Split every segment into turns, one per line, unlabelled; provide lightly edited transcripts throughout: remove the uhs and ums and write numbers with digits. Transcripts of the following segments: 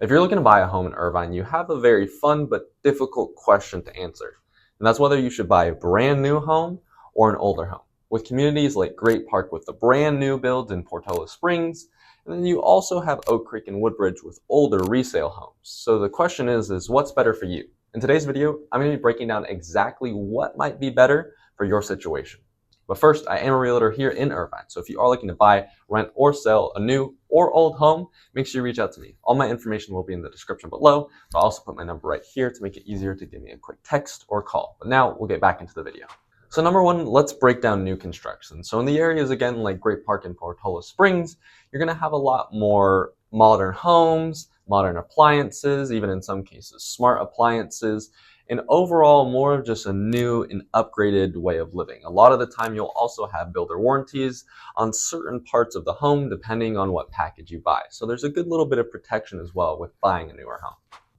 If you're looking to buy a home in Irvine, you have a very fun but difficult question to answer, and that's whether you should buy a brand new home or an older home. With communities like Great Park with the brand new builds in Portola Springs, and then you also have Oak Creek and Woodbridge with older resale homes. So the question is what's better for you? In today's video, I'm going to be breaking down exactly what might be better for your situation. But first, I am a realtor here in Irvine, so if you are looking to buy, rent, or sell a new or old home, make sure you reach out to me. All my information will be in the description below. I'll also put my number right here to make it easier to give me a quick text or call. But now we'll get back into the video. So number one, let's break down new construction. So in the areas, again, like Great Park and Portola Springs, you're going to have a lot more modern homes, modern appliances, even in some cases, smart appliances, and overall more of just a new and upgraded way of living. A lot of the time you'll also have builder warranties on certain parts of the home depending on what package you buy. So there's a good little bit of protection as well with buying a newer home.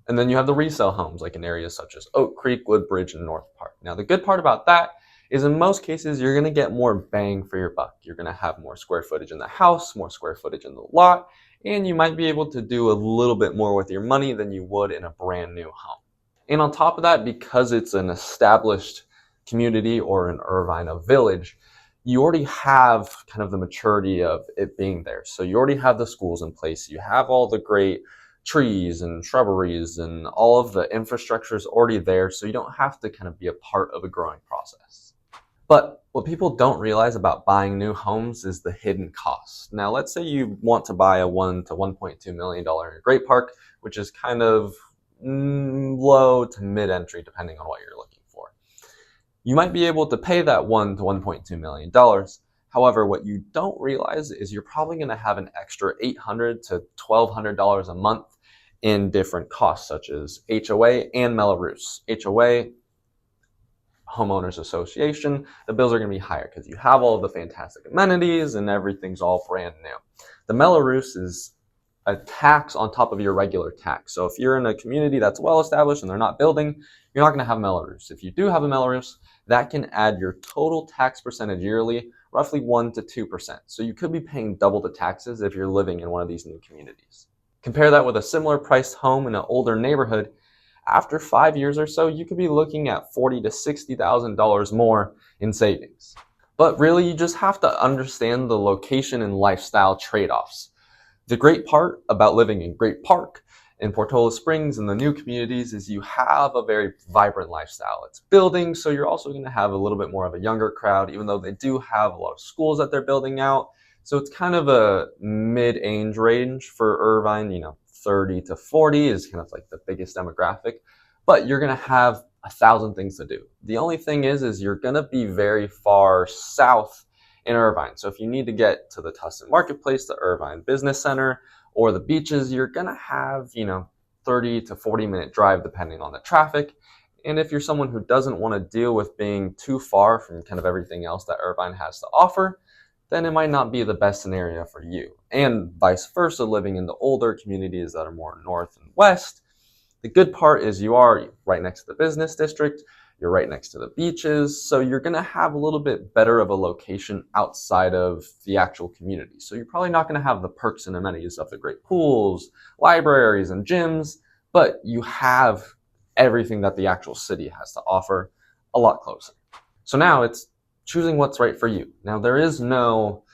And then you have the resale homes like in areas such as Oak Creek, Woodbridge, and North Park. Now the good part about that is in most cases you're going to get more bang for your buck. You're going to have more square footage in the house, more square footage in the lot, and you might be able to do a little bit more with your money than you would in a brand new home. And on top of that, because it's an established community or in Irvine, a village, you already have kind of the maturity of it being there. So you already have the schools in place. You have all the great trees and shrubberies and all of the infrastructure is already there. So you don't have to kind of be a part of a growing process. But what people don't realize about buying new homes is the hidden costs. Now, let's say you want to buy a $1 to $1.2 million in Great Park, which is kind of low to mid-entry depending on what you're looking for. You might be able to pay that $1 to $1.2 million. However, what you don't realize is you're probably going to have an extra $800 to $1,200 a month in different costs such as HOA and Mello-Roos. HOA, Homeowners Association, the bills are going to be higher because you have all of the fantastic amenities and everything's all brand new. The Mello-Roos is a tax on top of your regular tax. So if you're in a community that's well established and they're not building, you're not going to have Mello-Roos. If you do have a Mello-Roos, that can add your total tax percentage yearly roughly 1 to 2%. So you could be paying double the taxes if you're living in one of these new communities. Compare that with a similar priced home in an older neighborhood. After 5 years or so, you could be looking at $40,000 to $60,000 more in savings. But really, you just have to understand the location and lifestyle trade-offs. The great part about living in Great Park, in Portola Springs, and the new communities is you have a very vibrant lifestyle. It's building, so you're also going to have a little bit more of a younger crowd, even though they do have a lot of schools that they're building out. So it's kind of a mid-age range for Irvine, 30 to 40 is kind of like the biggest demographic, but you're going to have 1,000 things to do. The only thing is you're going to be very far south in Irvine. So if you need to get to the Tustin Marketplace, the Irvine Business Center, or the beaches, you're going to have, 30 to 40 minute drive depending on the traffic. And if you're someone who doesn't want to deal with being too far from kind of everything else that Irvine has to offer, then it might not be the best scenario for you. And vice versa, living in the older communities that are more north and west, the good part is you are right next to the business district, you're right next to the beaches, so you're going to have a little bit better of a location outside of the actual community. So you're probably not going to have the perks and amenities of the great pools, libraries, and gyms, but you have everything that the actual city has to offer a lot closer. So now it's choosing what's right for you. Now, there is no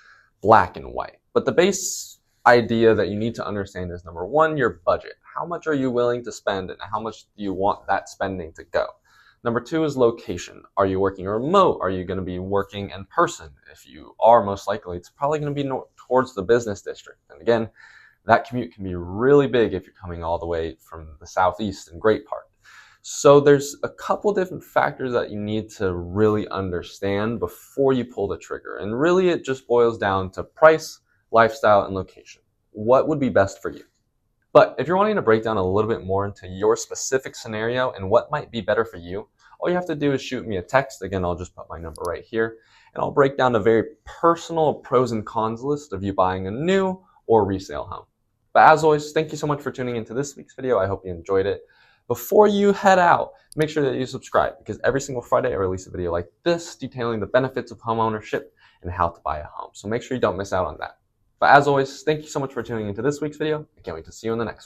black and white, but the base idea that you need to understand is number one, your budget. How much are you willing to spend and how much do you want that spending to go? Number two is location. Are you working remote? Are you going to be working in person? If you are, most likely, it's probably going to be towards the business district. And again, that commute can be really big if you're coming all the way from the southeast in Great Park. So there's a couple different factors that you need to really understand before you pull the trigger. And really it just boils down to price, lifestyle, and location. What would be best for you? But if you're wanting to break down a little bit more into your specific scenario and what might be better for you, all you have to do is shoot me a text. Again, I'll just put my number right here, and I'll break down a very personal pros and cons list of you buying a new or resale home. But as always, thank you so much for tuning into this week's video. I hope you enjoyed it. Before you head out, make sure that you subscribe because every single Friday I release a video like this detailing the benefits of home ownership and how to buy a home. So make sure you don't miss out on that. But as always, thank you so much for tuning into this week's video. I can't wait to see you in the next one.